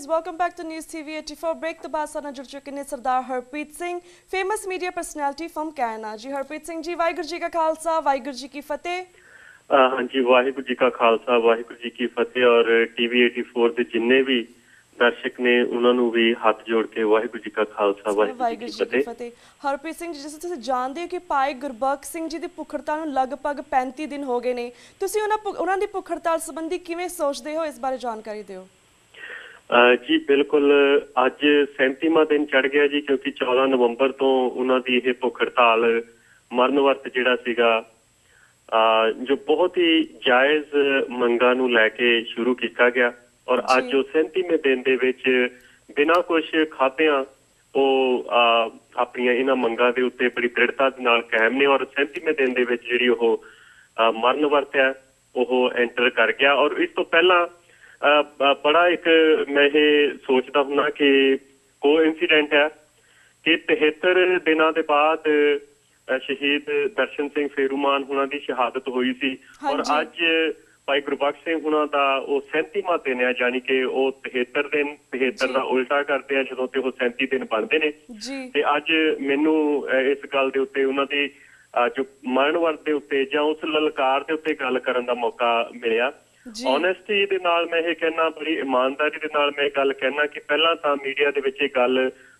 Welcome back to news TV 84 break तो बाद साडे जुड़ चुके ने Sardar Harpreet Singh famous media personality from Canada ji. Harpreet Singh ji, Waheguru ji का खालसा वाहिगुरू जी की फतेह। हाँ जी, वाहिगुरू जी का खालसा वाहिगुरू जी की फतेह। और TV 84 के जिन्ने भी दर्शक ने उन्होंने भी हाथ जोड़ के वाहिगुरू जी का खालसा वाहिगुरू जी की फतेह। हरप्रीत सिंह जी, जिस तुसीं जानते हो कि भाई गुरबख्श सिंह जी की भुख हड़ताल ਨੂੰ ਲਗਭਗ 35 दिन हो गए ने, ਤੁਸੀਂ ਉਹਨਾਂ ਦੀ ਭੁਖ ਹੜਤਾਲ ਸੰਬੰਧੀ ਕਿਵੇਂ ਸੋਚਦੇ ਹੋ, ਇਸ ਬਾਰੇ ਜਾਣਕਾਰੀ ਦਿਓ। जी बिल्कुल, अज 37वां दिन चढ़ गया जी, क्योंकि 14 नवंबर तो उन्होंने ये भुख हड़ताल मरण वर्त जिहड़ा सीगा जो बहुत ही जायज़ मंगां नूं लैके शुरू किया गया। और अज जो 37वें दिन दे विच बिना कुछ खादियां अपनी इन्हां मंगां दे उत्ते बड़ी दृढ़ता दे नाल कायम ने। और 37वें दिन दे विच जिहड़ी मरण वर्त है एंटर कर गया। और इस तो पहला बड़ा एक मैं ये सोचता हूं कि को इंसीडेंट है कि 73 दिनों के बाद शहीद दर्शन सिंह फेरूमान हुणां दी शहादत हुई सी। और अज भाई गुरबख्श सिंह हुणां दा 37वां दिन है, यानी कि 73 दिन 73 का उल्टा करते हैं जो 37 दिन बनते हैं। ते अज मैनू इस गल दे उत्ते उन्हां दी जो मरण वर्त दे उत्ते जां उस ललकार दे उत्ते गल करन दा मौका मिलिया। ऑनेस्टी दे नाल मैं ये कहना, बड़ी ईमानदारी दे नाल मैं गल कहना कि पहला तां मीडिया दे विच गल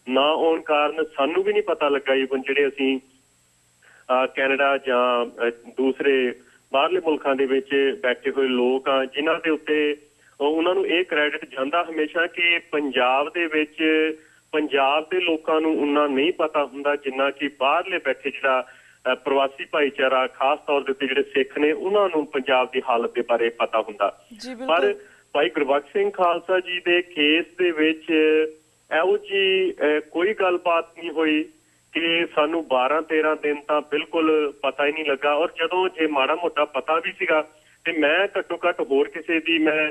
ना आउण कारण सानू भी नहीं पता लगा ईवन जिहड़े असीं कैनेडा जां दूसरे बाहरले मुल्कां दे विच बैठे हुए लोग आ, जिन्हां दे उत्ते उन्हां नूं इह क्रैडिट जांदा हमेशा कि पंजाब दे विच पंजाब दे लोकां नूं उन्ना नहीं पता हुंदा जिन्ना कि बाहरले बैठे जिहड़ा प्रवासी भाईचारा खास तौर पर जिहड़े सिख ने उन्होंने पंजाब की हालत के बारे पता हुंदा। पर भाई गुरबख्श सिंह खालसा जी के केस दे विच इहो जी कोई गलबात नहीं हुई कि सानू 12-13 दिन तां बिल्कुल पता ही नहीं लगा। और जदों जे माड़ा मोटा पता भी सीगा ते मैं घट्टो घट्ट होर किसी दी मैं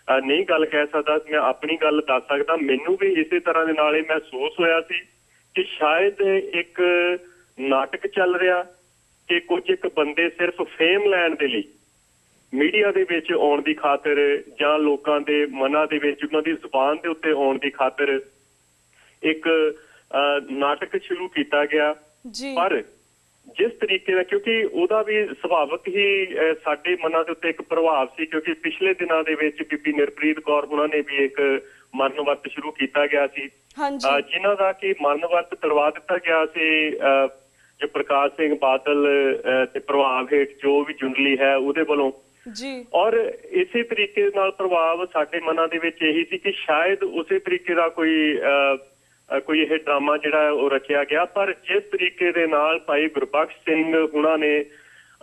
नहीं गल कह सकदा, मैं अपनी गल दस सकदा। मैनू भी इसे तरह दे नाल महसूस होया सी कि शायद एक नाटक चल रहा कि कुछ एक बंदे सिर्फ फेम लैण दे लई मीडिया दे विच आउण दी खातिर जां लोकां दे मनां दे विच उन्हां दी जुबान दे उत्ते आउण दी खातिर एक नाटक शुरू किया गया। पर जिस तरीके का, क्योंकि उहदा भी सुभाविक ही साडे मनां दे उत्ते एक प्रभाव सी, क्योंकि पिछले दिनां दे विच बीबी निरप्रीत कौर हुणां ने भी एक मरण वर्त शुरू किया गया सी, जिन्हां दा कि मरण वर्त करवा दिता गया सी जो प्रकाश सिंह बादल ते प्रभाव हेठ जो भी जुंडली है उहदे वल्लों। और इसी तरीके नाल प्रभाव साडे मनां दे विच यही सी कि शायद उसी तरीके का कोई यह ड्रामा जिहड़ा रचिया गया। पर जिस तरीके दे नाल भाई गुरबख्श सिंह हुणां ने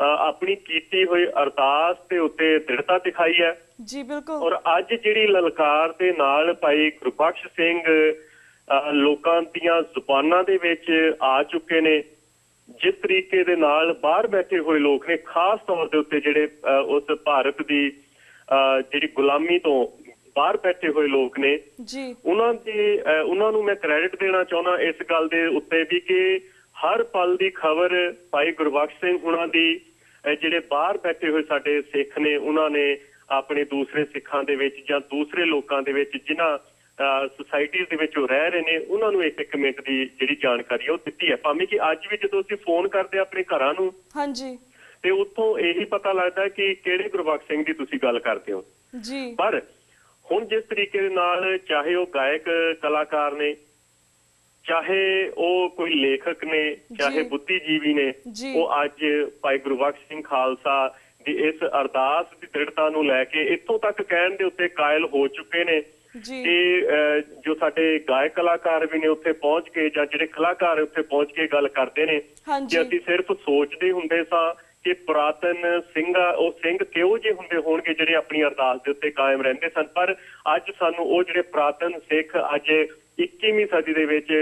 अपनी कीती हुई अरदास दे उत्ते दृढ़ता दिखाई है जी, बिल्कुल। और अज जिहड़ी ललकार दे नाल भाई गुरबख्श सिंह लोकां दीयां जुबानां दे विच आ चुके ने, जिस तरीके दे नाल बाहर बैठे हुए लोग ने खास तौर के उत्ते जिहड़े उस भारत की जिहड़ी गुलामी तो बाहर बैठे हुए लोग ने उन्होंने मैं क्रैडिट देना चाहना इस गल दे उत्ते भी कि हर पल की खबर भाई गुरबख्श सिंह हुणां दी जिहड़े बाहर बैठे हुए साडे सिख ने उन्होंने अपने दूसरे सिखां दे विच जां दूसरे लोकां दे विच जिन्हां सोसाइटीज़ दे विच रह रहे ने उन्होंने एक मिनट की जिहड़ी जानकारी है दी है। भावें कि अज भी जदों असीं फोन करते अपने घरां नूं ते उत्थों यही पता लगता कि किहड़े गुरबख्श सिंह दी तुसीं गल करदे हो। पर हुण जिस तरीके दे नाल चाहे वो गायक कलाकार ने, चाहे वो कोई लेखक ने, चाहे बुद्धिजीवी ने, वो अज भाई गुरबख्श सिंह खालसा दी इस अरदास की दृढ़ता नूं लैके इत्थों तक कहण दे उत्ते कायल हो चुके ने कि जो साडे गायक कलाकार भी ने उत्थे पहुंच के जां जिहड़े कलाकार उत्थे पहुंच के गल करते ने कि असीं सिर्फ सोचदे हुंदे सां कि पुरातन सिंह किहो जे हुंदे होणगे जिहड़े अपनी अरदास दे उत्ते कायम रहिंदे सन। पर अज सानूं वो जिहड़े पुरातन सिख अज 21वीं सदी दे विच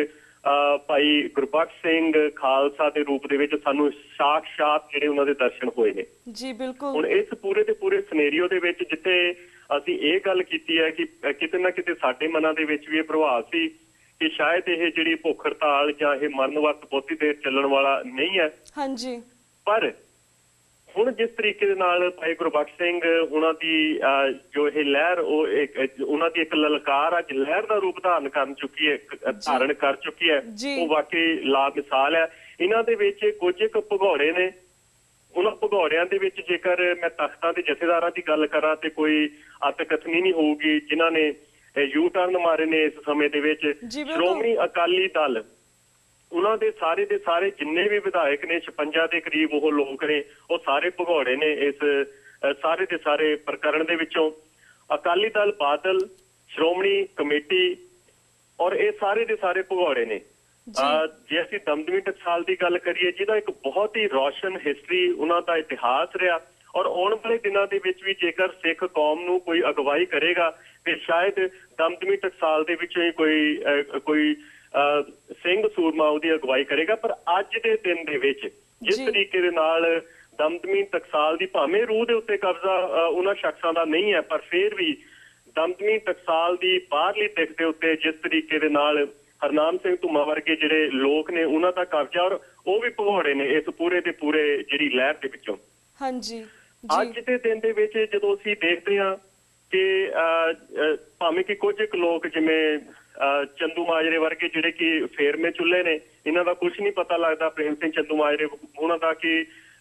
भाई गुरबख्श सिंह खालसा के रूप दे विच सानूं साक्षात जिहड़े उन्हां दे दर्शन होए ने जी, बिल्कुल। हुण इस पूरे दे पूरे सिनेरियो दे विच जिथे असीं ये गल कीती है कि किते ना किते साडे मनां दे विच भी ये प्रभाव सी कि शायद ये जिहड़ी भुख हड़ताल जां ये मरण वर्त बहुती देर चलण वाला नहीं है। पर ਹੁਣ ਜਿਸ ਤਰੀਕੇ ਦੇ ਨਾਲ ਭਾਈ ਗੁਰਬਖਸ਼ ਸਿੰਘ ਉਹਨਾਂ ਦੀ ਜੋ ਇਹ ਲਹਿਰ ਉਹਨਾਂ ਦੀ ਇੱਕ ਲਲਕਾਰ ਅੱਜ ਲਹਿਰ ਦਾ ਰੂਪ ਧਾਰਨ ਕਰ ਚੁੱਕੀ ਹੈ ਉਹ ਵਾਕਈ ਲਾ ਮਿਸਾਲ ਹੈ। ਇਹਨਾਂ ਦੇ ਵਿੱਚ ਕੁਝ ਕੁ ਭਗੌੜੇ ਨੇ, ਉਹਨਾਂ ਭਗੌੜਿਆਂ ਦੇ ਵਿੱਚ ਜੇਕਰ ਮੈਂ ਤਖਤਾਂ ਦੇ ਜਥੇਦਾਰਾਂ ਦੀ ਗੱਲ ਕਰਾਂ ਤੇ ਕੋਈ ਅਤਕਥਨੀ ਨਹੀਂ ਹੋਊਗੀ ਜਿਨ੍ਹਾਂ ਨੇ ਯੂ ਟਰਨ ਮਾਰੇ ਨੇ ਇਸ ਸਮੇਂ ਦੇ ਵਿੱਚ। ਸ਼੍ਰੋਮਣੀ ਅਕਾਲੀ ਦਲ ਉਹਨਾਂ ਦੇ ਸਾਰੇ ਜਿੰਨੇ ਵੀ ਵਿਧਾਇਕ ਨੇ 56 ਦੇ ਕਰੀਬ ਉਹ ਲੋਕ ਨੇ, ਉਹ ਸਾਰੇ ਭਗੌੜੇ ਨੇ ਇਸ ਸਾਰੇ ਦੇ ਸਾਰੇ ਪ੍ਰਕਰਣ ਦੇ ਵਿੱਚੋਂ। ਅਕਾਲੀ ਦਲ, ਬਾਦਲ, ਸ਼੍ਰੋਮਣੀ ਕਮੇਟੀ ਔਰ ਇਹ ਸਾਰੇ ਦੇ ਸਾਰੇ ਭਗੌੜੇ ਨੇ। ਜੇ ਅਸੀਂ ਦਮਦਮੀ ਟਕਸਾਲ ਦੀ ਗੱਲ ਕਰੀਏ ਜਿਹਦਾ ਇੱਕ ਬਹੁਤ ਹੀ ਰੌਸ਼ਨ ਹਿਸਟਰੀ ਉਹਨਾਂ ਦਾ ਇਤਿਹਾਸ ਰਿਹਾ, ਔਰ ਆਉਣ ਵਾਲੇ ਦਿਨਾਂ ਦੇ ਵਿੱਚ ਵੀ ਜੇਕਰ ਸਿੱਖ ਕੌਮ ਨੂੰ ਕੋਈ ਅਗਵਾਈ ਕਰੇਗਾ ਤੇ ਸ਼ਾਇਦ ਦਮਦਮੀ ਟਕਸਾਲ ਦੇ ਵਿੱਚੋਂ ਹੀ ਕੋਈ ਸਿੰਘ ਸੂਰਮਾ ਉਹਦੀ ਅਗਵਾਈ ਕਰੇਗਾ। ਪਰ ਅੱਜ ਦੇ ਦਿਨ ਦੇ ਵਿੱਚ ਜਿਸ ਤਰੀਕੇ ਦੇ ਨਾਲ ਦਮਦਮੀ ਟਕਸਾਲ ਦੀ ਭਾਵੇਂ ਰੂਹ ਦੇ ਉੱਤੇ ਕਬਜ਼ਾ ਉਹਨਾਂ ਸ਼ਖਸਾਂ ਦਾ ਨਹੀਂ ਹੈ, ਪਰ ਫਿਰ ਵੀ ਦਮਦਮੀ ਟਕਸਾਲ ਦੀ ਬਾਹਰਲੀ ਦਿੱਖ ਦੇ ਉੱਤੇ ਜਿਸ ਤਰੀਕੇ ਦੇ ਨਾਲ ਹਰਨਾਮ ਸਿੰਘ ਧੁੰਮਾ ਵਰਗੇ ਜਿਹੜੇ ਲੋਕ ਨੇ ਉਹਨਾਂ ਦਾ ਕਬਜ਼ਾ, ਔਰ ਉਹ ਵੀ ਭਗੌੜੇ ਨੇ ਇਸ ਪੂਰੇ ਦੇ ਪੂਰੇ ਜਿਹੜੀ ਲਹਿਰ ਦੇ ਵਿੱਚੋਂ। ਹਾਂਜੀ, ਅੱਜ ਦੇ ਦਿਨ ਦੇ ਵਿੱਚ ਜਦੋਂ ਅਸੀਂ ਦੇਖਦੇ ਹਾਂ ਕਿ ਭਾਵੇਂ ਕਿ ਕੁਝ ਕੁ ਲੋਕ ਜਿਵੇਂ ਚੰਦੂ ਮਾਜਰੇ ਵਰਗੇ ਜਿਹੜੇ ਕਿ ਫੇਰਮੇ ਚੁੱਲੇ ਨੇ, ਇਹਨਾਂ ਦਾ ਕੁਝ ਨਹੀਂ ਪਤਾ ਲੱਗਦਾ ਪ੍ਰੇਮ ਸਿੰਘ ਚੰਦੂ ਮਾਜਰੇ ਉਹਨਾਂ ਦਾ ਕਿ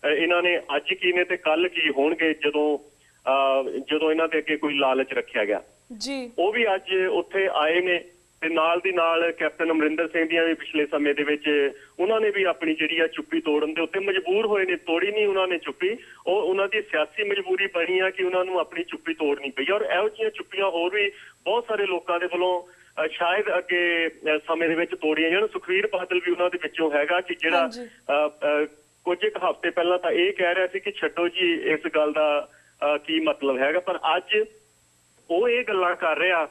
ਇਹਨਾਂ ਨੇ ਅੱਜ ਕੀ ਨੇ ਤੇ ਕੱਲ ਕੀ ਹੋਣਗੇ ਜਦੋਂ ਇਹਨਾਂ ਦੇ ਅੱਗੇ ਕੋਈ ਲਾਲਚ ਰੱਖਿਆ ਗਿਆ। ਉਹ ਵੀ ਅੱਜ ਉੱਥੇ ਆਏ ਨੇ ਤੇ ਨਾਲ ਦੀ ਨਾਲ ਕੈਪਟਨ ਅਮਰਿੰਦਰ ਸਿੰਘ ਦੀਆਂ ਵੀ ਪਿਛਲੇ ਸਮੇਂ ਦੇ ਵਿੱਚ ਉਹਨਾਂ ਨੇ ਵੀ ਆਪਣੀ ਜਿਹੜੀ ਆ ਚੁੱਪੀ ਤੋੜਨ ਦੇ ਉੱਤੇ ਮਜਬੂਰ ਹੋਏ ਨੇ। ਤੋੜੀ ਨਹੀਂ ਉਹਨਾਂ ਨੇ ਚੁੱਪੀ, ਉਹ ਉਹਨਾਂ ਦੀ ਸਿਆਸੀ ਮਜਬੂਰੀ ਬਣੀ ਆ ਕਿ ਉਹਨਾਂ ਨੂੰ ਆਪਣੀ ਚੁੱਪੀ ਤੋੜਨੀ ਪਈ। ਔਰ ਇਹੋ ਜਿਹੀਆਂ ਚੁੱਪੀਆਂ ਹੋਰ ਵੀ ਬਹੁਤ ਸਾਰੇ ਲੋਕਾਂ ਦੇ ਵੱਲੋਂ ਸ਼ਾਇਦ ਅੱਗੇ ਸਮੇਂ ਦੇ ਵਿੱਚ ਤੋੜੀਆਂ ਜਾਣ। ਸੁਖਵੀਰ ਬਾਦਲ ਵੀ ਉਹਨਾਂ ਦੇ ਵਿੱਚੋਂ ਹੈਗਾ ਕਿ ਜਿਹੜਾ ਕੁਝ ਇੱਕ ਹਫ਼ਤੇ ਪਹਿਲਾਂ ਤਾਂ ਇਹ ਕਹਿ ਰਿਹਾ ਸੀ ਕਿ ਛੱਡੋ ਜੀ ਇਸ ਗੱਲ ਦਾ ਕੀ ਮਤਲਬ ਹੈਗਾ, ਪਰ ਅੱਜ ਉਹ ਇਹ ਗੱਲਾਂ ਕਰ ਰਿਹਾ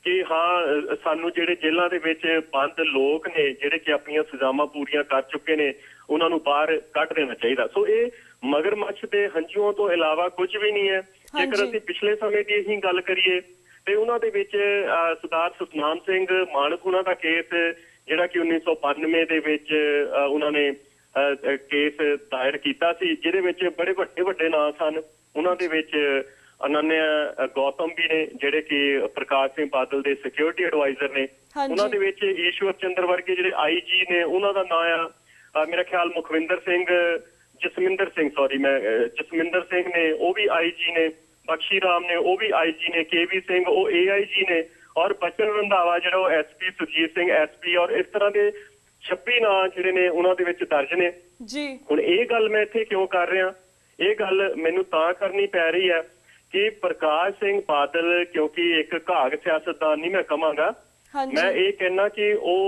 ਕਿ ਹਾਂ ਸਾਨੂੰ ਜਿਹੜੇ ਜੇਲ੍ਹਾਂ ਦੇ ਵਿੱਚ ਬੰਦ ਲੋਕ ਨੇ ਜਿਹੜੇ ਕਿ ਆਪਣੀਆਂ ਸਜ਼ਾਵਾਂ ਪੂਰੀਆਂ ਕਰ ਚੁੱਕੇ ਨੇ ਉਹਨਾਂ ਨੂੰ ਬਾਹਰ ਕੱਢ ਦੇਣਾ ਚਾਹੀਦਾ। ਸੋ ਇਹ ਮਗਰਮੱਛ ਦੇ ਹੰਝੂਆਂ ਤੋਂ ਇਲਾਵਾ ਕੁਝ ਵੀ ਨਹੀਂ ਹੈ। ਜੇਕਰ ਅਸੀਂ ਪਿਛਲੇ ਸਮੇਂ ਦੀ ਹੀ ਗੱਲ ਕਰੀਏ ਤੇ ਉਹਨਾਂ ਦੇ ਵਿੱਚ ਸਰਦਾਰ ਸਤਨਾਮ ਸਿੰਘ ਮਾਣਕ ਉਹਨਾਂ ਦਾ ਕੇਸ ਜਿਹੜਾ ਕਿ 1992 ਦੇ ਵਿੱਚ ਉਹਨਾਂ ਨੇ ਕੇਸ ਦਾਇਰ ਕੀਤਾ ਸੀ, ਜਿਹਦੇ ਵਿੱਚ ਬੜੇ ਵੱਡੇ ਨਾਂ ਸਨ। ਉਹਨਾਂ ਦੇ ਵਿੱਚ ਅਨੰਨਿਆ ਗੌਤਮ ਵੀ ਨੇ ਜਿਹੜੇ ਕਿ ਪ੍ਰਕਾਸ਼ ਸਿੰਘ ਬਾਦਲ ਦੇ ਸਿਕਿਉਰਿਟੀ ਐਡਵਾਈਜ਼ਰ ਨੇ। ਉਹਨਾਂ ਦੇ ਵਿੱਚ ਈਸ਼ਵਰ ਚੰਦਰ ਵਰਗੇ ਜਿਹੜੇ ਆਈਜੀ ਨੇ, ਉਹਨਾਂ ਦਾ ਨਾਂ ਆ ਮੇਰਾ ਖਿਆਲ ਜਸਮਿੰਦਰ ਸਿੰਘ ਨੇ, ਉਹ ਵੀ ਆਈਜੀ ਨੇ। ਬਖਸ਼ੀ ਰਾਮ ਨੇ, ਉਹ ਵੀ ਆਈਜੀ ਨੇ। ਕੇਵੀ ਸਿੰਘ ਉਹ AIG ਨੇ। ਔਰ ਬਚਨ ਰੰਧਾਵਾ ਜਿਹੜਾ ਉਹ SP, ਸੁਰਜੀਤ ਸਿੰਘ SP, ਔਰ ਇਸ ਤਰ੍ਹਾਂ ਦੇ 26 ਨਾਂ ਜਿਹੜੇ ਨੇ ਉਹਨਾਂ ਦੇ ਵਿੱਚ ਦਰਜ ਨੇ। ਹੁਣ ਇਹ ਗੱਲ ਮੈਂ ਇੱਥੇ ਕਿਉਂ ਕਰ ਰਿਹਾ, ਇਹ ਗੱਲ ਮੈਨੂੰ ਤਾਂ ਕਰਨੀ ਪੈ ਰਹੀ ਹੈ ਕਿ ਪ੍ਰਕਾਸ਼ ਸਿੰਘ ਬਾਦਲ ਕਿਉਂਕਿ ਇੱਕ ਘਾਗ ਸਿਆਸਤਦਾਨ ਨਹੀਂ ਮੈਂ ਕਹਾਂਗਾ, ਮੈਂ ਇਹ ਕਹਿਣਾ ਕਿ ਉਹ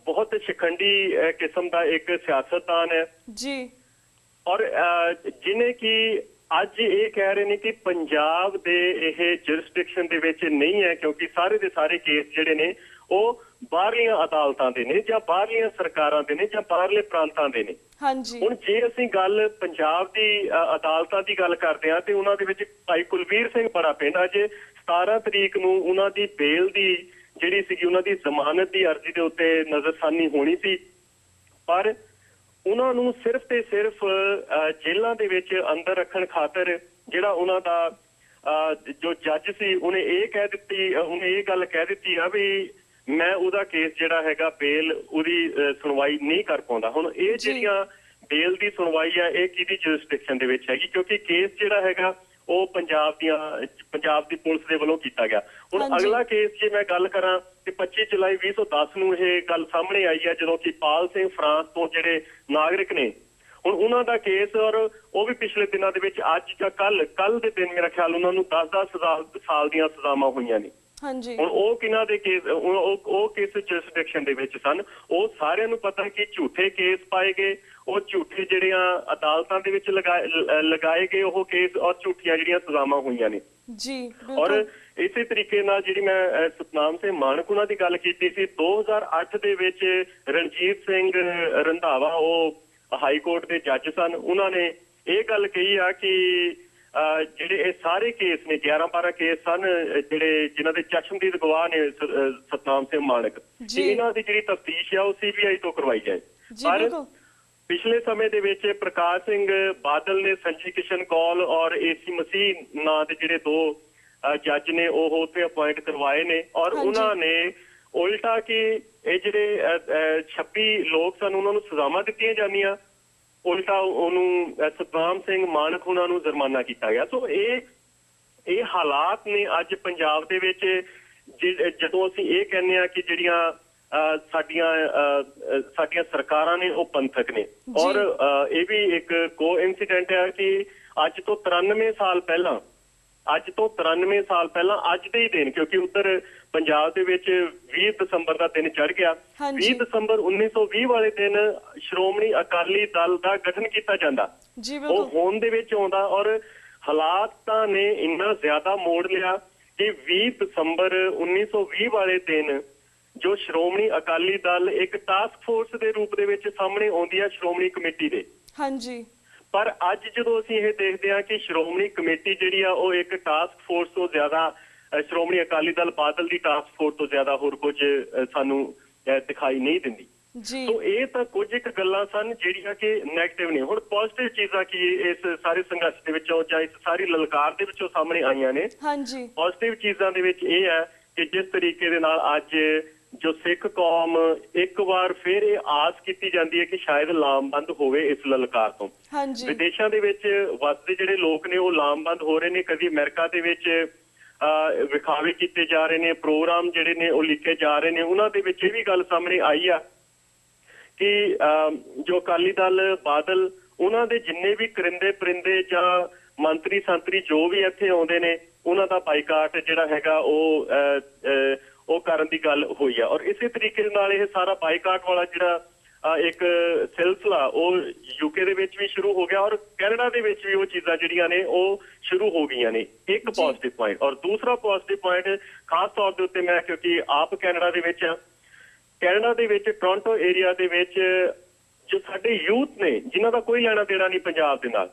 ਬਹੁਤ ਸ਼ਿਖੰਡੀ ਕਿਸਮ ਦਾ ਇੱਕ ਸਿਆਸਤਦਾਨ ਹੈ ਔਰ ਜਿਹਨੇ ਕਿ ਅੱਜ ਇਹ ਕਹਿ ਰਹੇ ਨੇ ਕਿ ਪੰਜਾਬ ਦੇ ਇਹ ਜੁਰਿਸਡਿਕਸ਼ਨ ਦੇ ਵਿੱਚ ਨਹੀਂ ਹੈ ਕਿਉਂਕਿ ਸਾਰੇ ਦੇ ਸਾਰੇ ਕੇਸ ਜਿਹੜੇ ਨੇ ਉਹ ਬਾਹਰਲੀਆਂ ਅਦਾਲਤਾਂ ਦੇ ਨੇ ਜਾਂ ਬਾਹਰਲੀਆਂ ਸਰਕਾਰਾਂ ਦੇ ਨੇ ਜਾਂ ਬਾਹਰਲੇ ਪ੍ਰਾਂਤਾਂ ਦੇ ਨੇ। ਹੁਣ ਜੇ ਅਸੀਂ ਗੱਲ ਪੰਜਾਬ ਦੀ ਅਦਾਲਤਾਂ ਦੀ ਗੱਲ ਕਰਦੇ ਹਾਂ ਤੇ ਉਹਨਾਂ ਦੇ ਵਿੱਚ ਭਾਈ ਕੁਲਵੀਰ ਸਿੰਘ ਬੜਾ ਪਿੰਡ ਅਜੇ 17 ਤਰੀਕ ਨੂੰ ਉਹਨਾਂ ਦੀ ਬੇਲ ਦੀ ਜਿਹੜੀ ਸੀਗੀ ਉਹਨਾਂ ਦੀ ਜ਼ਮਾਨਤ ਦੀ ਅਰਜ਼ੀ ਦੇ ਉੱਤੇ ਨਜ਼ਰਸਾਨੀ ਹੋਣੀ ਸੀ, ਪਰ ਉਹਨਾਂ ਨੂੰ ਸਿਰਫ ਤੇ ਸਿਰਫ ਜੇਲ੍ਹਾਂ ਦੇ ਵਿੱਚ ਅੰਦਰ ਰੱਖਣ ਖਾਤਰ ਜਿਹੜਾ ਉਹਨਾਂ ਦਾ ਜੋ ਜੱਜ ਸੀ ਉਹਨੇ ਇਹ ਗੱਲ ਕਹਿ ਦਿੱਤੀ ਆ ਵੀ ਮੈਂ ਉਹਦਾ ਕੇਸ ਜਿਹੜਾ ਹੈਗਾ ਬੇਲ ਉਹਦੀ ਸੁਣਵਾਈ ਨਹੀਂ ਕਰ ਪਾਉਂਦਾ। ਹੁਣ ਇਹ ਜਿਹੜੀਆਂ ਬੇਲ ਦੀ ਸੁਣਵਾਈ ਆ ਇਹ ਕਿਹਦੀ ਜੁਰਿਸਡਿਕਸ਼ਨ ਦੇ ਵਿੱਚ ਹੈਗੀ ਕਿਉਂਕਿ ਕੇਸ ਜਿਹੜਾ ਹੈਗਾ ਉਹ ਪੰਜਾਬ ਦੀ ਪੁਲਿਸ ਦੇ ਵੱਲੋਂ ਕੀਤਾ ਗਿਆ। ਹੁਣ ਅਗਲਾ ਕੇਸ ਜੇ ਮੈਂ ਗੱਲ ਕਰਾਂ ਤੇ 25 ਜੁਲਾਈ 2010 ਨੂੰ ਇਹ ਗੱਲ ਸਾਹਮਣੇ ਆਈ ਹੈ ਜਦੋਂ ਕਿ ਪਾਲ ਸਿੰਘ ਫਰਾਂਸ ਤੋਂ ਜਿਹੜੇ ਨਾਗਰਿਕ ਨੇ ਹੁਣ ਉਹਨਾਂ ਦਾ ਕੇਸ ਔਰ ਉਹ ਵੀ ਪਿਛਲੇ ਦਿਨਾਂ ਦੇ ਵਿੱਚ ਅੱਜ ਜਾਂ ਕੱਲ ਦੇ ਦਿਨ ਮੇਰਾ ਖਿਆਲ ਉਹਨਾਂ ਨੂੰ 10-10 ਸਾਲ ਦੀਆਂ ਸਜ਼ਾਵਾਂ ਹੋਈਆਂ ਨੇ। ਹੁਣ ਉਹ ਕਿਹਨਾਂ ਦੇ ਕੇਸ ਉਹ ਕਿਸ ਜੁਰਿਸਡਿਕਸ਼ਨ ਦੇ ਵਿੱਚ ਸਨ, ਉਹ ਸਾਰਿਆਂ ਨੂੰ ਪਤਾ ਕਿ ਝੂਠੇ ਕੇਸ ਪਾਏ ਗਏ, ਉਹ ਝੂਠੇ ਜਿਹੜੀਆਂ ਅਦਾਲਤਾਂ ਦੇ ਵਿੱਚ ਲਗਾਏ ਗਏ ਉਹ ਕੇਸ ਔਰ ਝੂਠੀਆਂ ਜਿਹੜੀਆਂ ਸਜ਼ਾਵਾਂ ਹੋਈਆਂ ਨੇ। ਔਰ ਇਸੇ ਤਰੀਕੇ ਨਾਲ ਜਿਹੜੀ ਮੈਂ ਸਤਨਾਮ ਸਿੰਘ ਮਾਣਕ ਉਹਨਾਂ ਦੀ ਗੱਲ ਕੀਤੀ ਸੀ 2008 ਦੇ ਵਿੱਚ ਰਣਜੀਤ ਸਿੰਘ ਰੰਧਾਵਾ ਉਹ ਹਾਈ ਕੋਰਟ ਦੇ ਜੱਜ ਸਨ, ਉਹਨਾਂ ਨੇ ਇਹ ਗੱਲ ਕਹੀ ਆ ਕਿ ਜਿਹੜੇ ਇਹ ਸਾਰੇ ਕੇਸ ਨੇ 11-12 ਕੇਸ ਸਨ ਜਿਹੜੇ ਜਿਨ੍ਹਾਂ ਦੇ ਚਸ਼ਮਦੀਦ ਗਵਾਹ ਨੇ ਸਤਨਾਮ ਸਿੰਘ ਮਾਣਕ, ਇਹਨਾਂ ਦੀ ਜਿਹੜੀ ਤਫਤੀਸ਼ ਆ ਉਹ CBI ਤੋਂ ਕਰਵਾਈ ਜਾਏ। ਪਰ ਪਿਛਲੇ ਸਮੇਂ ਦੇ ਵਿੱਚ ਪ੍ਰਕਾਸ਼ ਸਿੰਘ ਬਾਦਲ ਨੇ ਸੰਜੇ ਕਿਸ਼ਨ ਕੌਲ ਔਰ ਏਸੀ ਮਸੀਹ ਨਾਂ ਦੇ ਜਿਹੜੇ ਦੋ ਜੱਜ ਨੇ ਉਹ ਉੱਥੇ ਅਪਾਇੰਟ ਕਰਵਾਏ ਨੇ ਔਰ ਉਹਨਾਂ ਨੇ ਉਲਟਾ ਕਿ ਇਹ ਜਿਹੜੇ 26 ਲੋਕ ਸਨ ਉਹਨਾਂ ਨੂੰ ਸਜ਼ਾਵਾਂ ਦਿੱਤੀਆਂ ਜਾਂਦੀਆਂ, ਉਲਟਾ ਉਹਨੂੰ ਸਤਨਾਮ ਸਿੰਘ ਮਾਨਕ ਉਹਨਾਂ ਨੂੰ ਜੁਰਮਾਨਾ ਕੀਤਾ ਗਿਆ। ਸੋ ਇਹ ਹਾਲਾਤ ਨੇ ਅੱਜ ਪੰਜਾਬ ਦੇ ਵਿੱਚ। ਜਦੋਂ ਅਸੀਂ ਇਹ ਕਹਿੰਦੇ ਆ ਕਿ ਜਿਹੜੀਆਂ ਸਾਡੀਆਂ ਸਰਕਾਰਾਂ ਨੇ ਉਹ ਪੰਥਕ ਨੇ ਔਰ ਇਹ ਵੀ ਇੱਕ ਕੋਇਨਸੀਡੈਂਟ ਹੈ ਕਿ ਅੱਜ ਤੋਂ 93 ਸਾਲ ਪਹਿਲਾਂ ਅੱਜ ਦੇ ਹੀ ਦਿਨ, ਕਿਉਂਕਿ ਉੱਧਰ ਪੰਜਾਬ ਦੇ ਵਿੱਚ 20 ਦਸੰਬਰ ਦਾ ਦਿਨ ਚੜ੍ਹ ਗਿਆ, 20 ਦਸੰਬਰ 1920 ਵਾਲੇ ਦਿਨ ਸ਼੍ਰੋਮਣੀ ਅਕਾਲੀ ਦਲ ਦਾ ਗਠਨ ਕੀਤਾ ਜਾਂਦਾ। ਉਹ ਹੋਂਦ ਦੇ ਵਿੱਚ ਆਉਂਦਾ ਔਰ ਹਾਲਾਤਾਂ ਨੇ ਇੰਨਾ ਜ਼ਿਆਦਾ ਮੋੜ ਲਿਆ ਕਿ 20 ਦਸੰਬਰ 1920 ਵਾਲੇ ਦਿਨ ਜੋ ਸ਼੍ਰੋਮਣੀ ਅਕਾਲੀ ਦਲ ਇੱਕ ਟਾਸਕ ਫੋਰਸ ਦੇ ਰੂਪ ਦੇ ਵਿੱਚ ਸਾਹਮਣੇ ਆਉਂਦੀ ਹੈ ਸ਼੍ਰੋਮਣੀ ਕਮੇਟੀ ਦੇ। ਪਰ ਅੱਜ ਜਦੋਂ ਅਸੀਂ ਇਹ ਦੇਖਦੇ ਹਾਂ ਕਿ ਸ਼੍ਰੋਮਣੀ ਕਮੇਟੀ ਜਿਹੜੀ ਆ ਉਹ ਇੱਕ ਟਾਸਕ ਫੋਰਸ ਤੋਂ ਜ਼ਿਆਦਾ, ਸ਼੍ਰੋਮਣੀ ਅਕਾਲੀ ਦਲ ਬਾਦਲ ਦੀ ਟਾਸਕ ਫੋਰਸ ਤੋਂ ਜ਼ਿਆਦਾ ਹੋਰ ਕੁਝ ਸਾਨੂੰ ਦਿਖਾਈ ਨਹੀਂ ਦਿੰਦੀ। ਸੋ ਇਹ ਤਾਂ ਕੁਝ ਇੱਕ ਗੱਲਾਂ ਸਨ ਜਿਹੜੀਆਂ ਕਿ ਨੈਗੇਟਿਵ ਨੇ। ਹੁਣ ਪੋਜ਼ਿਟਿਵ ਚੀਜ਼ਾਂ ਕੀ ਇਸ ਸਾਰੇ ਸੰਘਰਸ਼ ਦੇ ਵਿੱਚੋਂ ਜਾਂ ਇਸ ਸਾਰੀ ਲਲਕਾਰ ਦੇ ਵਿੱਚੋਂ ਸਾਹਮਣੇ ਆਈਆਂ ਨੇ। ਪੋਜ਼ਿਟਿਵ ਚੀਜ਼ਾਂ ਦੇ ਵਿੱਚ ਇਹ ਹੈ ਕਿ ਜਿਸ ਤਰੀਕੇ ਦੇ ਨਾਲ ਅੱਜ ਜੋ ਸਿੱਖ ਕੌਮ ਇੱਕ ਵਾਰ ਫਿਰ ਇਹ ਆਸ ਕੀਤੀ ਜਾਂਦੀ ਹੈ ਕਿ ਸ਼ਾਇਦ ਲਾਮਬੰਦ ਹੋਵੇ ਇਸ ਲਲਕਾਰ ਤੋਂ। ਵਿਦੇਸ਼ਾਂ ਦੇ ਵਿੱਚ ਵੱਸਦੇ ਜਿਹੜੇ ਲੋਕ ਨੇ ਉਹ ਲਾਮਬੰਦ ਹੋ ਰਹੇ ਨੇ। ਕਦੀ ਅਮਰੀਕਾ ਦੇ ਵਿੱਚ ਵਿਖਾਵੇ ਕੀਤੇ ਜਾ ਰਹੇ ਨੇ, ਪ੍ਰੋਗਰਾਮ ਜਿਹੜੇ ਨੇ ਉਹ ਲਿਖੇ ਜਾ ਰਹੇ ਨੇ। ਉਹਨਾਂ ਦੇ ਵਿੱਚ ਇਹ ਵੀ ਗੱਲ ਸਾਹਮਣੇ ਆਈ ਆ ਕਿ ਜੋ ਅਕਾਲੀ ਦਲ ਬਾਦਲ ਉਹਨਾਂ ਦੇ ਜਿੰਨੇ ਵੀ ਕਰਿੰਦੇ ਪਰਿੰਦੇ ਜਾਂ ਮੰਤਰੀ ਸੰਤਰੀ ਜੋ ਵੀ ਇੱਥੇ ਆਉਂਦੇ ਨੇ ਉਹਨਾਂ ਦਾ ਬਾਈਕਾਟ ਜਿਹੜਾ ਹੈਗਾ ਉਹ ਕਰਨ ਦੀ ਗੱਲ ਹੋਈ ਆ। ਔਰ ਇਸੇ ਤਰੀਕੇ ਦੇ ਨਾਲ ਇਹ ਸਾਰਾ ਬਾਈਕਾਟ ਵਾਲਾ ਜਿਹੜਾ ਇੱਕ ਸਿਲਸਿਲਾ ਉਹ ਯੂਕੇ ਦੇ ਵਿੱਚ ਵੀ ਸ਼ੁਰੂ ਹੋ ਗਿਆ ਔਰ ਕੈਨੇਡਾ ਦੇ ਵਿੱਚ ਵੀ ਉਹ ਚੀਜ਼ਾਂ ਜਿਹੜੀਆਂ ਨੇ ਉਹ ਸ਼ੁਰੂ ਹੋ ਗਈਆਂ ਨੇ। ਇੱਕ ਪੋਜ਼ਿਟਿਵ ਪੁਆਇੰਟ। ਔਰ ਦੂਸਰਾ ਪੋਜ਼ਿਟਿਵ ਪੁਆਇੰਟ ਖਾਸ ਤੌਰ ਦੇ ਉੱਤੇ ਮੈਂ, ਕਿਉਂਕਿ ਆਪ ਕੈਨੇਡਾ ਦੇ ਵਿੱਚ ਟੋਰਾਂਟੋ ਏਰੀਆ ਦੇ ਵਿੱਚ ਜੋ ਸਾਡੇ ਯੂਥ ਨੇ ਜਿਨ੍ਹਾਂ ਦਾ ਕੋਈ ਲੈਣਾ ਦੇਣਾ ਨਹੀਂ ਪੰਜਾਬ ਦੇ ਨਾਲ,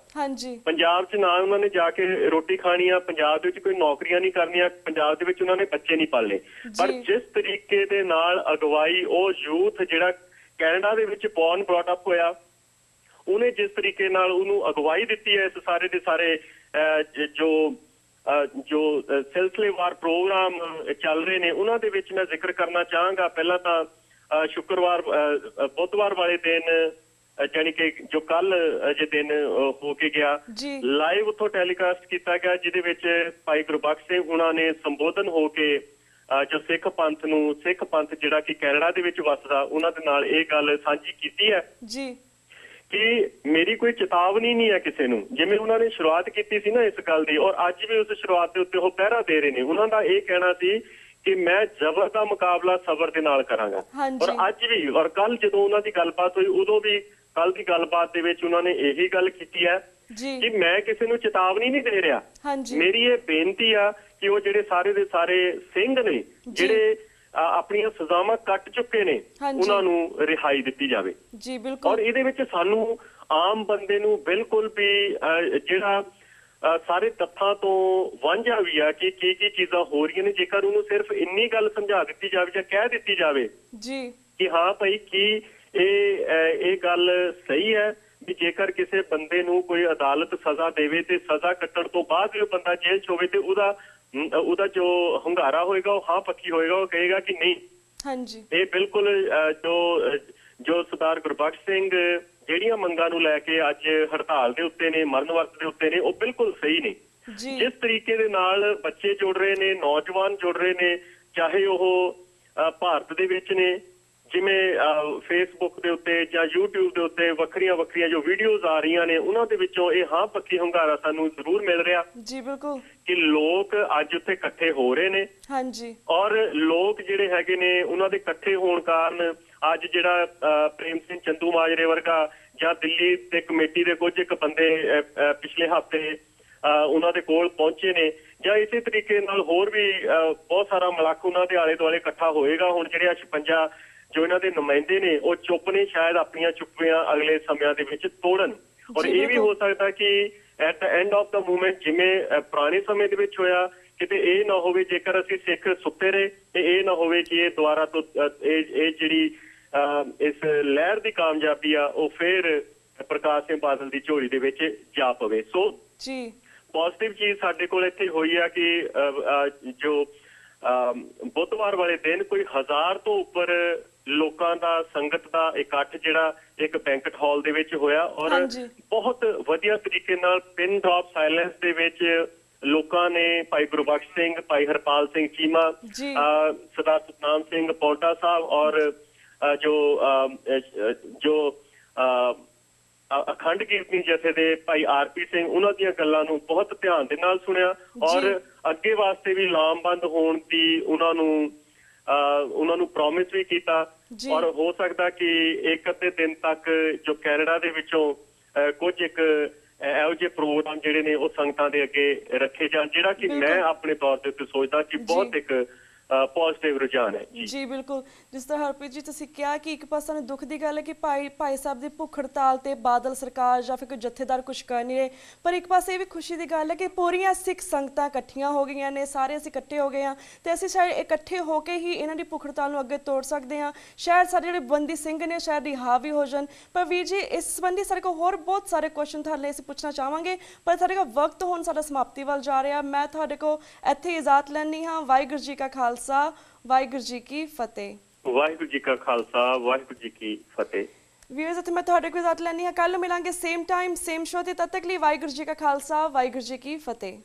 ਪੰਜਾਬ 'ਚ ਨਾ ਉਹਨਾਂ ਨੇ ਜਾ ਕੇ ਰੋਟੀ ਖਾਣੀ ਆ, ਪੰਜਾਬ ਦੇ ਵਿੱਚ ਕੋਈ ਨੌਕਰੀਆਂ ਨਹੀਂ ਕਰਨੀਆਂ, ਪੰਜਾਬ ਦੇ ਵਿੱਚ ਉਹਨਾਂ ਨੇ ਬੱਚੇ ਨਹੀਂ ਪਾਲਣੇ। ਪਰ ਜਿਸ ਤਰੀਕੇ ਦੇ ਨਾਲ ਅਗਵਾਈ ਉਹ ਯੂਥ ਜਿਹੜਾ ਕੈਨੇਡਾ ਦੇ ਵਿੱਚ ਬੌਰਨ ਬ੍ਰੌਟ ਅਪ ਹੋਇਆ, ਉਹਨੇ ਜਿਸ ਤਰੀਕੇ ਨਾਲ ਉਹਨੂੰ ਅਗਵਾਈ ਦਿੱਤੀ ਹੈ ਇਸ ਸਾਰੇ ਦੇ ਸਾਰੇ ਜੋ ਸਿਲਸਿਲੇਵਾਰ ਪ੍ਰੋਗਰਾਮ ਚੱਲ ਰਹੇ ਨੇ ਉਹਨਾਂ ਦੇ ਵਿੱਚ ਮੈਂ ਜ਼ਿਕਰ ਕਰਨਾ ਚਾਹਾਂਗਾ। ਪਹਿਲਾਂ ਤਾਂ ਬੁੱਧਵਾਰ ਵਾਲੇ ਦਿਨ ਜਾਨੀ ਕਿ ਜੋ ਕੱਲ ਜੇ ਦਿਨ ਹੋ ਕੇ ਗਿਆ, ਲਾਈਵ ਉੱਥੋਂ ਟੈਲੀਕਾਸਟ ਕੀਤਾ ਗਿਆ ਜਿਹਦੇ ਵਿੱਚ ਭਾਈ ਗੁਰਬਖਸ਼ ਸਿੰਘ ਉਹਨਾਂ ਨੇ ਸੰਬੋਧਨ ਹੋ ਕੇ ਜੋ ਸਿੱਖ ਪੰਥ ਜਿਹੜਾ ਕਿ ਕੈਨੇਡਾ ਦੇ ਵਿੱਚ ਵੱਸਦਾ ਉਹਨਾਂ ਦੇ ਨਾਲ ਇਹ ਗੱਲ ਸਾਂਝੀ ਕੀਤੀ ਹੈ ਕਿ ਮੇਰੀ ਕੋਈ ਚੇਤਾਵਨੀ ਨਹੀਂ ਹੈ ਕਿਸੇ ਨੂੰ। ਜਿਵੇਂ ਉਹਨਾਂ ਨੇ ਸ਼ੁਰੂਆਤ ਕੀਤੀ ਸੀ ਨਾ ਇਸ ਗੱਲ ਦੀ ਔਰ ਅੱਜ ਵੀ ਉਸ ਸ਼ੁਰੂਆਤ ਦੇ ਉੱਤੇ ਉਹ ਪਹਿਰਾ ਦੇ ਰਹੇ ਨੇ। ਉਹਨਾਂ ਦਾ ਇਹ ਕਹਿਣਾ ਸੀ ਕਿ ਮੈਂ ਜ਼ਬਰ ਦਾ ਮੁਕਾਬਲਾ ਸਬਰ ਦੇ ਨਾਲ ਕਰਾਂਗਾ। ਔਰ ਅੱਜ ਵੀ ਔਰ ਕੱਲ ਜਦੋਂ ਉਹਨਾਂ ਦੀ ਗੱਲਬਾਤ ਹੋਈ ਉਦੋਂ ਵੀ ਕੱਲ ਦੀ ਗੱਲਬਾਤ ਦੇ ਵਿੱਚ ਉਹਨਾਂ ਨੇ ਇਹੀ ਗੱਲ ਕੀਤੀ ਹੈ ਕਿ ਮੈਂ ਕਿਸੇ ਨੂੰ ਚੇਤਾਵਨੀ ਨਹੀਂ ਦੇ ਰਿਹਾ। ਮੇਰੀ ਇਹ ਬੇਨਤੀ ਆ ਕਿ ਉਹ ਜਿਹੜੇ ਸਾਰੇ ਦੇ ਸਾਰੇ ਸਿੰਘ ਨੇ ਜਿਹੜੇ ਆਪਣੀਆਂ ਸਜ਼ਾਵਾਂ ਕੱਟ ਚੁੱਕੇ ਨੇ ਉਹਨਾਂ ਨੂੰ ਰਿਹਾਈ ਦਿੱਤੀ ਜਾਵੇ। ਔਰ ਇਹਦੇ ਵਿੱਚ ਸਾਨੂੰ ਆਮ ਬੰਦੇ ਨੂੰ ਬਿਲਕੁਲ ਵੀ ਜਿਹੜਾ ਸਾਰੇ ਤੱਥਾਂ ਤੋਂ ਵਾਂਝਾ ਵੀ ਆ ਕਿ ਕੀ ਚੀਜ਼ਾਂ ਹੋ ਰਹੀਆਂ ਨੇ। ਜੇਕਰ ਉਹਨੂੰ ਸਿਰਫ ਇੰਨੀ ਗੱਲ ਸਮਝਾ ਦਿੱਤੀ ਜਾਵੇ ਜਾਂ ਕਹਿ ਦਿੱਤੀ ਜਾਵੇ ਕਿ ਹਾਂ ਭਾਈ ਕੀ ਇਹ ਗੱਲ ਸਹੀ ਹੈ ਵੀ ਜੇਕਰ ਕਿਸੇ ਬੰਦੇ ਨੂੰ ਕੋਈ ਅਦਾਲਤ ਸਜ਼ਾ ਦੇਵੇ ਤੇ ਸਜ਼ਾ ਕੱਟਣ ਤੋਂ ਬਾਅਦ ਵੀ ਉਹ ਬੰਦਾ ਜੇਲ੍ਹ 'ਚ ਹੋਵੇ ਤੇ ਉਹਦਾ ਜੋ ਹੁੰਗਾਰਾ ਹੋਏਗਾ ਉਹ ਹਾਂ ਪੱਕੀ ਹੋਏਗਾ, ਉਹ ਕਹੇਗਾ ਕਿ ਨਹੀਂ। ਇਹ ਬਿਲਕੁਲ ਜੋ ਸਰਦਾਰ ਗੁਰਬਖਸ਼ ਸਿੰਘ ਜਿਹੜੀਆਂ ਮੰਗਾਂ ਨੂੰ ਲੈ ਕੇ ਅੱਜ ਹੜਤਾਲ ਦੇ ਉੱਤੇ ਨੇ, ਮਰਨ ਵਰਤ ਦੇ ਉੱਤੇ ਨੇ, ਉਹ ਬਿਲਕੁਲ ਸਹੀ ਨੇ। ਜਿਸ ਤਰੀਕੇ ਦੇ ਨਾਲ ਬੱਚੇ ਜੁੜ ਰਹੇ ਨੇ, ਨੌਜਵਾਨ ਜੁੜ ਰਹੇ ਨੇ, ਚਾਹੇ ਉਹ ਭਾਰਤ ਦੇ ਵਿੱਚ ਨੇ, ਜਿਵੇਂ ਫੇਸਬੁੱਕ ਦੇ ਉੱਤੇ ਜਾਂ YouTube ਦੇ ਉੱਤੇ ਵੱਖਰੀਆਂ ਜੋ ਵੀਡੀਓਜ਼ ਆ ਰਹੀਆਂ ਨੇ ਉਹਨਾਂ ਦੇ ਵਿੱਚੋਂ ਇਹ ਹਾਂ ਪੱਕੀ ਹੁੰਗਾਰਾ ਸਾਨੂੰ ਜ਼ਰੂਰ ਮਿਲ ਰਿਹਾ ਕਿ ਲੋਕ ਅੱਜ ਉੱਥੇ ਇਕੱਠੇ ਹੋ ਰਹੇ ਨੇ। ਔਰ ਲੋਕ ਜਿਹੜੇ ਹੈਗੇ ਨੇ ਉਹਨਾਂ ਦੇ ਇਕੱਠੇ ਹੋਣ ਕਾਰਨ ਅੱਜ ਜਿਹੜਾ ਪ੍ਰੇਮ ਸਿੰਘ ਚੰਦੂਮਾਜਰੇ ਵਰਗਾ ਜਾਂ ਦਿੱਲੀ ਤੇ ਕਮੇਟੀ ਦੇ ਕੁਝ ਇੱਕ ਬੰਦੇ ਪਿਛਲੇ ਹਫ਼ਤੇ ਉਹਨਾਂ ਦੇ ਕੋਲ ਪਹੁੰਚੇ ਨੇ, ਜਾਂ ਇਸੇ ਤਰੀਕੇ ਨਾਲ ਹੋਰ ਵੀ ਬਹੁਤ ਸਾਰਾ ਮਲਕ ਉਹਨਾਂ ਦੇ ਆਲੇ ਦੁਆਲੇ ਇਕੱਠਾ ਹੋਏਗਾ। ਹੁਣ ਜਿਹੜੇ 56 ਜੋ ਇਹਨਾਂ ਦੇ ਨੁਮਾਇੰਦੇ ਨੇ ਉਹ ਚੁੱਪ ਨੇ, ਸ਼ਾਇਦ ਆਪਣੀਆਂ ਚੁੱਪੀਆਂ ਅਗਲੇ ਸਮਿਆਂ ਦੇ ਵਿੱਚ ਤੋੜਨ। ਔਰ ਇਹ ਵੀ ਹੋ ਸਕਦਾ ਕਿ at the end of the movement ਜਿਵੇਂ ਪੁਰਾਣੇ ਸਮੇਂ ਦੇ ਵਿੱਚ ਹੋਇਆ, ਕਿਤੇ ਇਹ ਨਾ ਹੋਵੇ ਜੇਕਰ ਅਸੀਂ ਸਿੱਖ ਸੁੱਤੇ ਰਹੇ ਤੇ ਇਹ ਨਾ ਹੋਵੇ ਕਿ ਇਹ ਦੁਬਾਰਾ ਤੋਂ ਇਹ ਜਿਹੜੀ ਇਸ ਲਹਿਰ ਦੀ ਕਾਮਯਾਬੀ ਆ ਉਹ ਫਿਰ ਪ੍ਰਕਾਸ਼ ਸਿੰਘ ਬਾਦਲ ਦੀ ਝੋਲੀ ਦੇ ਵਿੱਚ ਜਾ ਪਵੇ। ਸੋ ਜੀ ਪੋਜ਼ਿਟਿਵ ਚੀਜ਼ ਸਾਡੇ ਕੋਲ ਇੱਥੇ ਹੋਈ ਆ ਕਿ ਜੋ ਬੁੱਧਵਾਰ ਵਾਲੇ ਦਿਨ ਕੋਈ 1000 ਤੋਂ ਉੱਪਰ ਲੋਕਾਂ ਦਾ ਸੰਗਤ ਦਾ ਇਕੱਠ ਜਿਹੜਾ ਇੱਕ ਬੈਂਕਟ ਹਾਲ ਦੇ ਵਿੱਚ ਹੋਇਆ ਔਰ ਬਹੁਤ ਵਧੀਆ ਤਰੀਕੇ ਨਾਲ ਪਿਨ ਡ੍ਰੌਪ ਸਾਇਲੈਂਸ ਦੇ ਵਿੱਚ ਲੋਕਾਂ ਨੇ ਭਾਈ ਗੁਰਬਖਸ਼ ਸਿੰਘ, ਭਾਈ ਹਰਪਾਲ ਸਿੰਘ ਚੀਮਾ, ਸਰਦਾਰ ਸਤਨਾਮ ਸਿੰਘ ਪੌਂਟਾ ਸਾਹਿਬ ਔਰ ਜੋ ਅਖੰਡ ਕੀਰਤਨੀ ਜਥੇ ਦੇ ਭਾਈ ਆਰਪੀ ਸਿੰਘ, ਉਹਨਾਂ ਦੀਆਂ ਗੱਲਾਂ ਨੂੰ ਬਹੁਤ ਧਿਆਨ ਦੇ ਨਾਲ ਸੁਣਿਆ ਔਰ ਅੱਗੇ ਵਾਸਤੇ ਵੀ ਲਾਮਬੰਦ ਹੋਣ ਦੀ ਉਹਨਾਂ ਨੂੰ ਪ੍ਰੋਮਿਸ ਵੀ ਕੀਤਾ ਔਰ ਹੋ ਸਕਦਾ ਕਿ ਇੱਕ ਅੱਧੇ ਦਿਨ ਤੱਕ ਜੋ ਕੈਨੇਡਾ ਦੇ ਵਿੱਚੋਂ ਕੁਝ ਇੱਕ ਇਹੋ ਜਿਹੇ ਪ੍ਰੋਗਰਾਮ ਜਿਹੜੇ ਨੇ ਉਹ ਸੰਗਤਾਂ ਦੇ ਅੱਗੇ ਰੱਖੇ ਜਾਣ, ਜਿਹੜਾ ਕਿ ਮੈਂ ਆਪਣੇ ਤੌਰ ਤੇ ਉੱਤੇ ਸੋਚਦਾ ਕਿ ਬਹੁਤ ਇੱਕ ਪੋਜ਼ਿਟਿਵ ਰੁਝਾਨ ਹੈ। ਜੀ ਬਿਲਕੁਲ, ਜਿਸ ਤਰ੍ਹਾਂ ਹਰਪ੍ਰੀਤ ਜੀ ਤੁਸੀਂ ਕਿਹਾ ਕਿ ਇੱਕ ਪਾਸੇ ਨੂੰ ਦੁੱਖ ਦੀ ਗੱਲ ਹੈ ਕਿ ਭਾਈ ਸਾਹਿਬ ਦੀ ਭੁੱਖ ਹੜਤਾਲ ਤੇ ਬਾਦਲ ਸਰਕਾਰ ਜਾਂ ਫਿਰ ਕੋਈ ਜਥੇਦਾਰ ਕੁਛ ਕਰ ਨਹੀਂ ਰਹੇ, ਪਰ ਇੱਕ ਪਾਸੇ ਇਹ ਵੀ ਖੁਸ਼ੀ ਦੀ ਗੱਲ ਹੈ ਕਿ ਪੂਰੀਆਂ ਸਿੱਖ ਸੰਗਤਾਂ ਇਕੱਠੀਆਂ ਹੋ ਗਈਆਂ ਨੇ, ਸਾਰੇ ਅਸੀਂ ਇਕੱਠੇ ਹੋ ਗਏ ਹਾਂ ਤੇ ਅਸੀਂ ਸ਼ਾਇਦ ਇਕੱਠੇ ਹੋ ਕੇ ਹੀ ਇਹਨਾਂ ਦੀ ਭੁੱਖ ਹੜਤਾਲ ਨੂੰ ਅੱਗੇ ਤੋੜ ਸਕਦੇ ਹਾਂ। ਸ਼ਾਇਦ ਸਾਡੇ ਜਿਹੜੇ ਬੰਦੀ ਸਿੰਘ ਨੇ ਸ਼ਾਇਦ ਰਿਹਾਅ ਵੀ ਹੋ ਜਾਣ। ਪਰ ਵੀਰ ਜੀ ਇਸ ਸੰਬੰਧੀ ਸਾਡੇ ਕੋਲ ਹੋਰ ਬਹੁਤ ਸਾਰੇ ਕੁਐਸਚਨ ਤੁਹਾਡੇ ਲਈ ਅਸੀਂ ਪੁੱਛਣਾ ਚਾਹਾਂਗੇ, ਪਰ ਸਾਡੇ ਕੋਲ ਵਕਤ ਹੁਣ ਸਾਡਾ ਸਮਾਪਤੀ ਵੱਲ ਜਾ ਰਿਹਾ। ਮੈਂ ਤੁਹਾਡੇ ਕੋਲ ਇੱਥੇ ਇਜਾਜ਼ਤ ਲੈਂਦੀ ਹਾਂ। ਵਾਹਿਗੁਰੂ ਜੀ ਕਾ ਖਾਲਸਾ, ਵਾਹਿਗੁਰੂ ਜੀ ਕੀ ਫਤਿਹ। ਵਾਹਿਗੁਰੂ ਜੀ ਕਾ ਖਾਲਸਾ, ਵਾਹਿਗੁਰੂ ਜੀ ਕੀ ਫਤਿਹ। ਵੀਰਸ ਇੱਥੇ ਮੈਂ ਤੁਹਾਡੇ ਕੋਲ ਇਜਾਜ਼ਤ ਲੈਂਦੀ ਹਾਂ। ਕੱਲ੍ਹ ਨੂੰ ਮਿਲਾਂਗੇ ਸੇਮ ਟਾਈਮ ਸੇਮ ਸ਼ੋ ਤੇ। ਤਦ ਤੱਕ ਲਈ ਵਾਹਿਗੁਰੂ ਜੀ ਕਾ ਖਾਲਸਾ, ਵਾਹਿਗੁਰੂ ਜੀ ਕੀ ਫਤਿਹ।